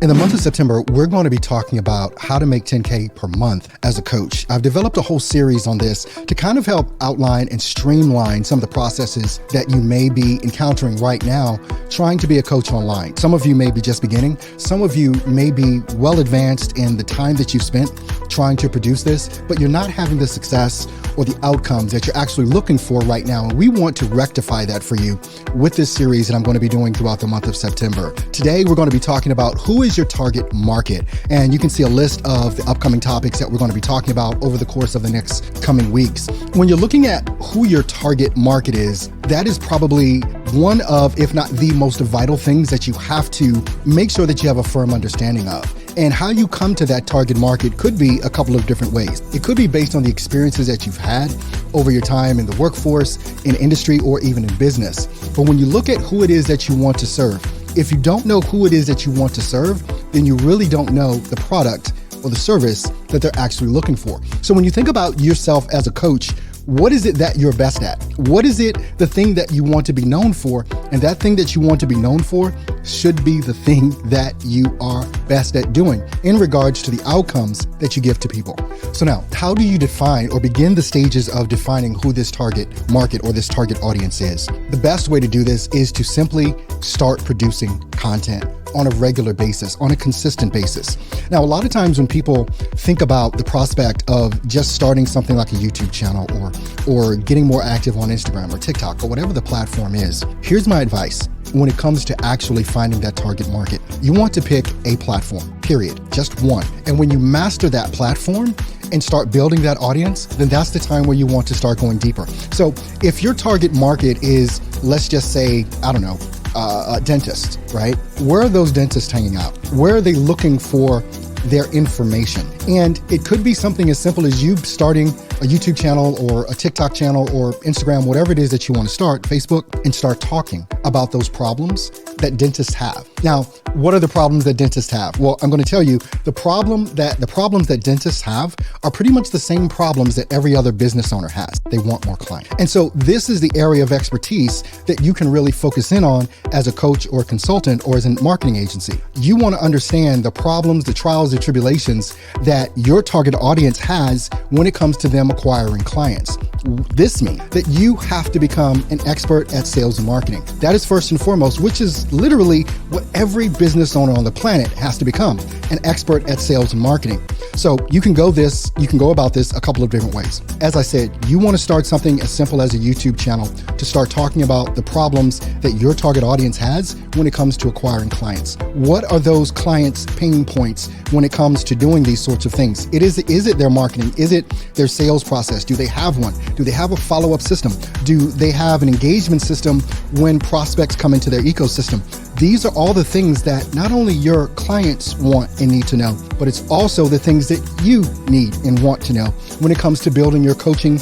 In the month of September, we're going to be talking about how to make 10K per month as a coach. I've developed a whole series on this to kind of help outline and streamline some of the processes that you may be encountering right now trying to be a coach online. Some of you may be just beginning. Some of you may be well advanced in the time that you've spent trying to produce this, but you're not having the success or the outcomes that you're actually looking for right now. And we want to rectify that for you with this series that I'm going to be doing throughout the month of September. Today, we're going to be talking about who is your target market. And you can see a list of the upcoming topics that we're going to be talking about over the course of the next coming weeks. When you're looking at who your target market is, that is probably one of, if not the most vital things that you have to make sure that you have a firm understanding of. And how you come to that target market could be a couple of different ways. It could be based on the experiences that you've had over your time in the workforce, in industry, or even in business. But when you look at who it is that you want to serve, if you don't know who it is that you want to serve, then you really don't know the product or the service that they're actually looking for. So when you think about yourself as a coach, what is it that you're best at? What is it, the thing that you want to be known for? And that thing that you want to be known for should be the thing that you are best at doing in regards to the outcomes that you give to people. So now, how do you define or begin the stages of defining who this target market or this target audience is? The best way to do this is to simply start producing content on a regular basis, on a consistent basis. Now, a lot of times when people think about the prospect of just starting something like a YouTube channel or getting more active on Instagram or TikTok or whatever the platform is, here's my advice. When it comes to actually finding that target market, you want to pick a platform, period, just one. And when you master that platform and start building that audience, then that's the time where you want to start going deeper. So if your target market is, let's just say, I don't know, dentists, right? Where are those dentists hanging out? Where are they looking for their information? And it could be something as simple as you starting a YouTube channel or a TikTok channel or Instagram, whatever it is that you want to start, Facebook, and start talking about those problems that dentists have. Now, what are the problems that dentists have? Well, I'm going to tell you the problems that dentists have are pretty much the same problems that every other business owner has. They want more clients. And so this is the area of expertise that you can really focus in on as a coach or consultant or as a marketing agency. You want to understand the problems, the trials, the tribulations that your target audience has when it comes to them acquiring clients. This means that you have to become an expert at sales and marketing. That is first and foremost, which is literally what every business owner on the planet has to become, an expert at sales and marketing. So you can go about this a couple of different ways. As I said, you want to start something as simple as a YouTube channel to start talking about the problems that your target audience has when it comes to acquiring clients. What are those clients' pain points when it comes to doing these sorts of things? Is it their marketing? Is it their sales process? Do they have one? Do they have a follow-up system? Do they have an engagement system when prospects come into their ecosystem? These are all the things that not only your clients want and need to know, but it's also the things that you need and want to know when it comes to building your coaching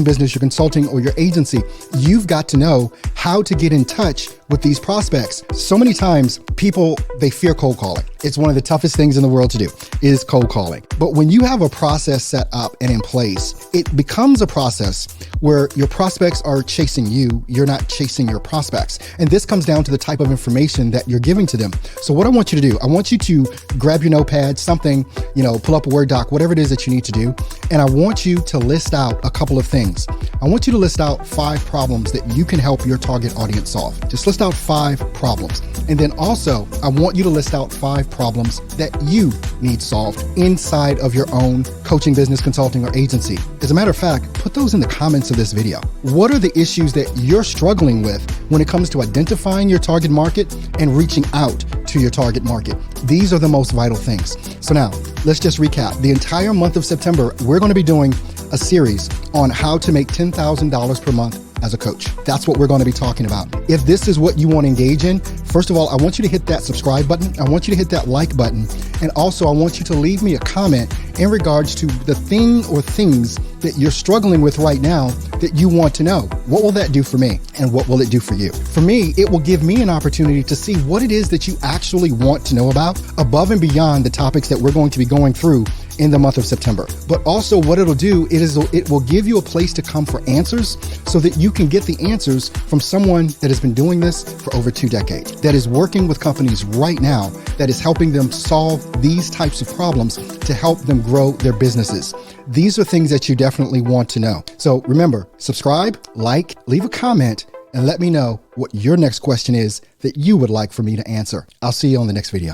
business, your consulting, or your agency. You've got to know how to get in touch with these prospects. So many times people, they fear cold calling. It's one of the toughest things in the world to do is cold calling. But when you have a process set up and in place, it becomes a process where your prospects are chasing you. You're not chasing your prospects. And this comes down to the type of information that you're giving to them. So what I want you to do, I want you to grab your notepad, something, pull up a Word doc, whatever it is that you need to do. And I want you to list out a couple of things. I want you to list out 5 problems that you can help your target audience solve. Just list out 5 problems. And then also, I want you to list out 5 problems that you need solved inside of your own coaching business, consulting, or agency. As a matter of fact, put those in the comments of this video. What are the issues that you're struggling with when it comes to identifying your target market and reaching out to your target market? These are the most vital things. So now, let's just recap. The entire month of September, we're going to be doing a series on how to make $10,000 per month as a coach. That's what we're going to be talking about. If this is what you want to engage in, first of all, I want you to hit that subscribe button. I want you to hit that like button. And also I want you to leave me a comment in regards to the thing or things that you're struggling with right now that you want to know. What will that do for me? And what will it do for you? For me, it will give me an opportunity to see what it is that you actually want to know about above and beyond the topics that we're going to be going through in the month of September. But also what it'll do is it will give you a place to come for answers so that you can get the answers from someone that has been doing this for over 2 decades, that is working with companies right now, that is helping them solve these types of problems to help them grow their businesses. These are things that you definitely want to know. So remember, subscribe, like, leave a comment, and let me know what your next question is that you would like for me to answer. I'll see you on the next video.